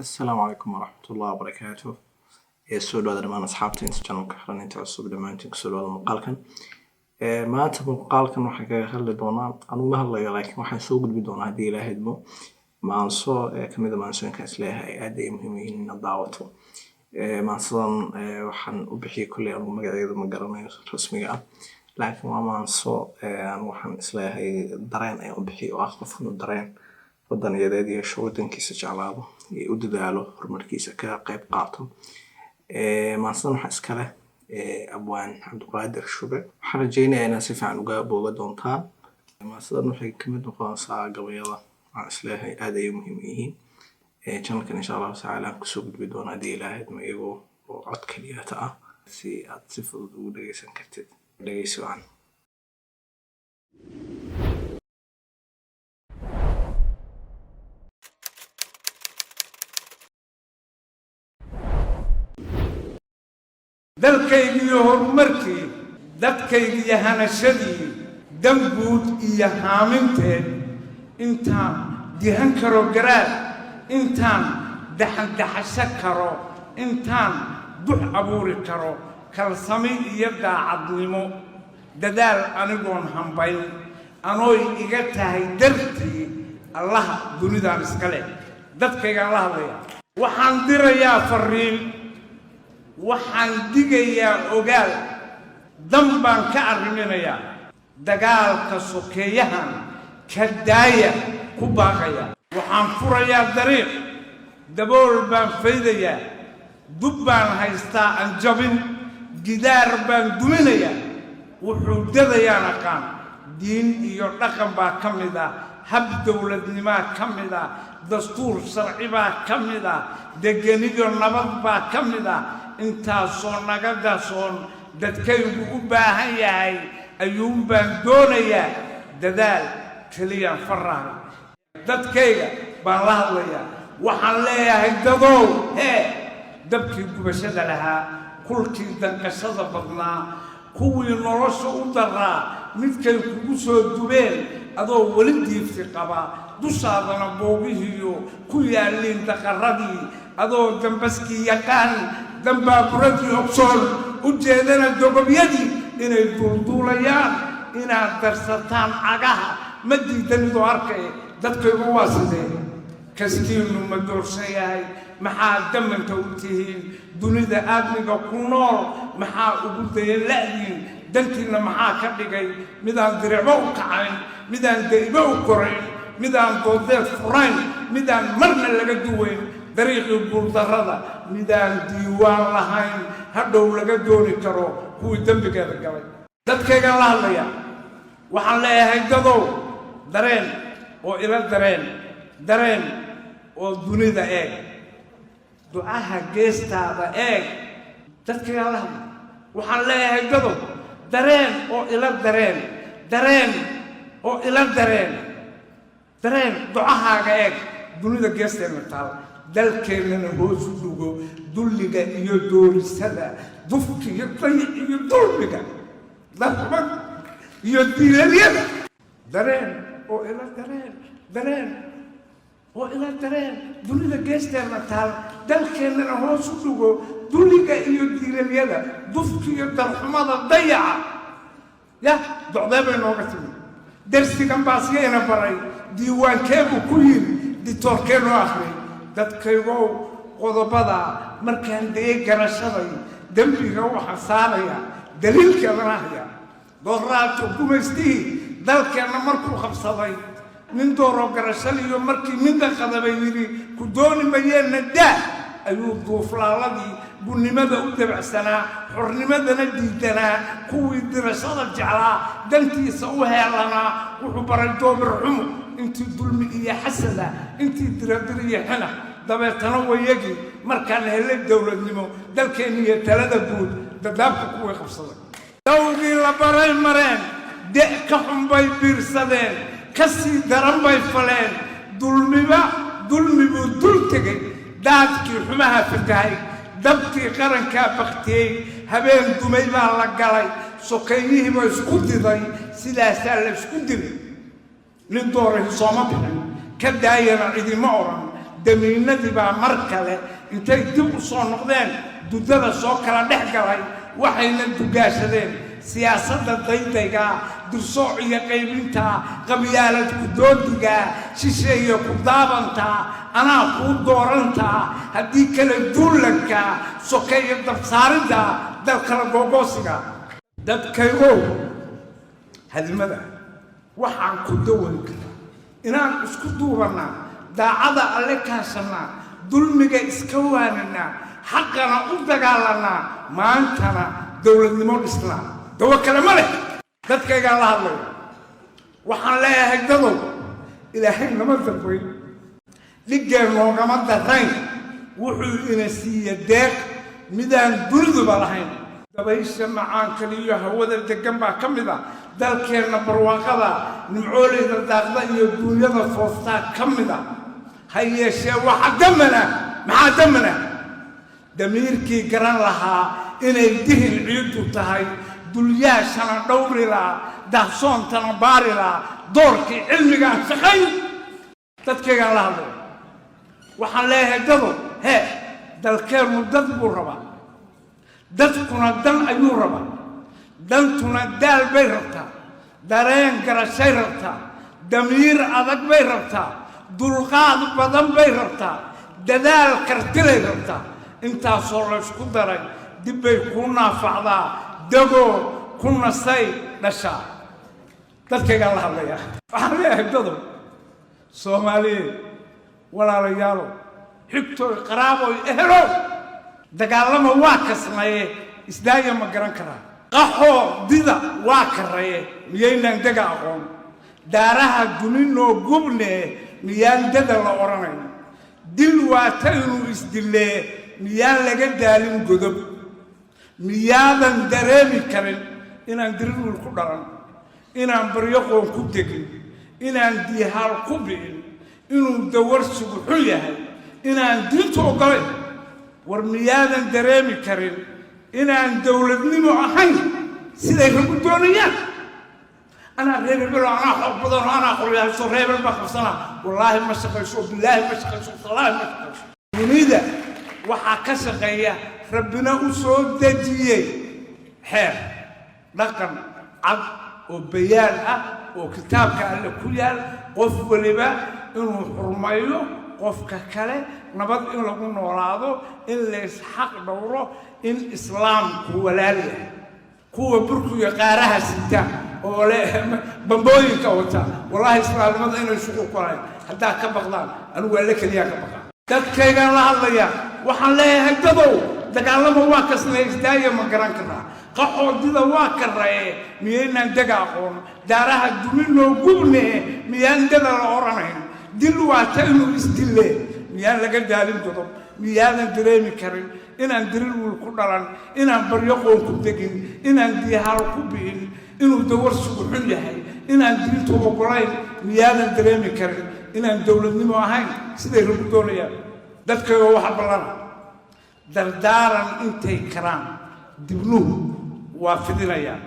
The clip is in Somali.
السلام عليكم ورحمة الله وبركاته. سؤال هذا من أصحابتي إنستغرام كحرن أنت عصب لما أنت سؤال هذا مقالكن ما أنت مقالكن وحكي خلي دونا أنا ما هلا يلاك ما حنسوق بدون هذه لا هدمه ما أنصو كم إذا ما أنسون كاس لها أدي مهمين الدعوة ما أصلا وحن أبحي كل يوم ما قرنا رسمي لكن ما أنصو أنا وحن إسلاه درين أي أبحي وأخلف من الدرين waddanyadeed iyo waddankiisa jeclaado iyo u dadaalo horumarkiisa ka qayb qaato maasan waxa iska leh abwaan Cabdiqaadir Shube waxaan rajeynayaa inaad si fiican uga booga doontaan maasan waxay ka mid noqonaysaa gabayada aan isleeyahay aad ay muhiim yihiin channelkan insha Allah ta'ala ku soo gudbi doona hadii Ilaahay ma iyago oo cod kaliya ah si aad si fudud ugu dhageysan kartid dhageysi wacan dalkaygiiyo horumarkii dadkaygiiyo hanashadii danguud iyo haaminteed intaan dihan karo garaad intaan daxasho karo intaan dux abuuri karo kalsami iyo daacadnimo dadaal anigoon hambayn anooy iga tahay dartii allaha dunidaan iska leh dadkaygaan la hadlaya waxaan dirayaa fariin waxaan digayaa ogaal dan baan ka arriminayaa dagaalka sokeeyahan ka daaya ku baaqaya waxaan furayaa dariiq dabool baan faydayaa dub baan haystaa aan jabin gidaar baan duminayaa wuxuu dadayaan aqaan diin iyo dhaqan baa ka mid ah hab dowladnimaa ka mid ah dastuur sharci baa ka mid ah degeniyo nabad baa ka mid ah intaasoo naga gasoon dadkaygu u baahan yahay ayuun baan doonayaa dadaal keliyaan faraha dadkayga baan la hadlayaa waxaan leeyahay dadow dabkii gubashada lahaa kulkii danqashada badnaa kuwii nolosha u daraa midkay kugu soo dubeen adoo weli diifti qaba dushaadana boogihiiyo ku yaalliin daqarradii adoo dambaskii yaqaan dambaaburadii ogsoon u jeedana dogobyadii inay duulduulayaan inaad darsataan cagaha ma diidanidoo arkay dadkaygu waa sidee kastiinnu ma doorsan yahay maxaa damanta u tihiin dunida aadmiga ku nool maxaa ugu dayan la'diin dantiinna maxaa ka dhigay midaan diricbo u kacayn midaan daybo u korayn midaan doodeed furayn midaan marna laga duwayn dariiqii guuldarrada midaan diiwaan lahayn hadhow laga dooni karo kuwii dembigeeda galay dadkaygaan la hadlayaa waxaan leeyahay dadow dareen oo ila dareen oo dunida eeg ducaha geestaada eeg dadkaygaan la hadlaya waxaan leeyahay dadow dareen oo ila dareen oo ila dareen ducahaaga eeg dunida geesteena taal dalkeennana hoos u dhugo dulliga iyo doorisada dufka iyo dayic iyo dulmiga darxumad iyo diilaryada dareen oo ila dareen dunida geesteena taal dalkeennana hoos u dhugo dulliga iyo diilaryada dufka iyo darxumada dayaca yah docdee bay nooga timi darsigan baasgeena baray diiwaankeebuu ku yiri ditoorkeenoo akhriyay dadkaygow qodobada markaan dayay garashaday dembiga waxaa saaraya daliilkeedana haya dooraadka gumaystihii dalkeenna markuu qabsaday nin dooroo garashaliyo markii midda qadabay yidhi ku dooni mayeenna daa ayuu duuflaaladii bunnimada u dabacsanaa xornimadana diidanaa kuwii dirashada jeclaa dantiisa u heelanaa wuxuu baray doobir xumo intii dulmi iyo xasada intii diradir iyo xina dabeetana wayagii markaan helay dowladnimo dalkeenna iyo talada guud dadaabka kuwii qabsaday dawgii la baray mareen de' ka xun bay biirsadeen ka sii daran bay faleen dulmibuu dul tegey daadkii xumaha fatahay dabkii qarankaa baktiyey habeen dumay baa la galay sokeeyihiiba isku diday sidaasaa la isku dilay nin doorahi sooma bixin ka daayana cidima oran damiinadii baa mar kale intay dib u soo noqdeen dudada soo kala dhex galay waxayna dugaashadeen siyaasadda daydayga dursooc iyo qaybinta qabyaalad ku doodiga shisheeye ku daabanta anaa kuu dooranta haddii kale duulanka sokeeyo dabsaaridda dalkala googoosiga dadkaygow hadimada waxaan ku dawan karaa inaan isku duubannaa daacada alle kaasannaa dulmiga iska waanannaa xaqana u dagaalannaa maantana dowladnimo dhisnaa dawo kale ma leh dadkaygaan la hadlayo waxaan leeyahay dadow ilaahay nama dambayn dhiggeen noogama darrayn wuxuu ina siiya deeq midaan duniduba lahayn dabaysha macaankale iyo hawada deggan baa ka mid ah dalkeenna barwaaqada nimcooleyda daaqda iyo duunyada foostaa ka mid ah ha yeeshee waxa damana maxaa damana damiirkii garan lahaa inay dihin ciiddu tahay dulyaashana dhowri lahaa dahsoontana baari lahaa doorkii cilmigaan shaqayn dadkaygaan la hadlay waxaan leeyahay dado hee dalkeennu dad buu rabaa dadkuna dan ayuu rabaa dantuna daal bay rabtaa dareen garashay rabtaa damiir adag bay rabtaa dulqaad badan bay rabtaa dadaal kartilay rabtaa intaasoo laysku daray dib bay kuu naafacdaa dagoo ku nasay dhashaa dadkaygaan la hadlayaa waxaan leeyahay dadow soomaaliyeed walaalayaalow xigtooy qaraaboy ehelow dagaalama waa kasnaye isdaaya ma garan karaa qaxoo dida waa karraye miyaynaan dega aqoon daaraha duninoo gubne miyaan dada la odhanayn dil waata inuu isdillee miyaan laga daalin godob miyaadan dareemi karin inaan dirirwil ku dhalan inaan baryoqoon ku degin inaan diihaal ku bi'in inuu dawarsigu xun yahay inaan diintu oggolayn war miyaadan dareemi karin inaan dowladnimo ahayn siday ragu doonayaan anaa reebelbelo anaa xoog badanoo anaa qolyahayso reebel baa qabsanaa wallaahi ma shaqayso bilaahi ma shaqayso wallaahi ma shaqayso dunida waxaa ka shaqeeya rabbina u soo dejiyey xeer dhaqan cad oo bayaan ah oo kitaabka alle ku yaal qof waliba inuu xurmayo qofka kale nabad in lagu noolaado in lays xaq dhowro in islaamku walaal yahay kuwa burkiyo qaaraha sita oo le bambooyinka wata wallaahi islaamnimada inay shuquul ku lahayn haddaa ka baqdaan anigu waa la keliyaa ka baqaa dadkaygaan la hadlayaa waxaan leeyahay dadow dagaalama waa kasnay isdaaya ma garan karaa qaxoodida waa karraye miyaynaan dega aqoon daaraha duminoo gubne miyaan dada la odhanayn dil waata inuu isdille miyaan laga daalin godob miyaadan dareemi karin inaan dirirwil ku dhalan inaan baryoqoon ku degin inaan diihaal ku bi'in inuu dawarsigu xun yahay inaan diintu oggolayn miyaadan dareemi karin inaan dowladnimo ahayn siday ragu doonayaan dadkayoo waxa ballana dardaaran intay karaan dibnuhu waa fidinayaan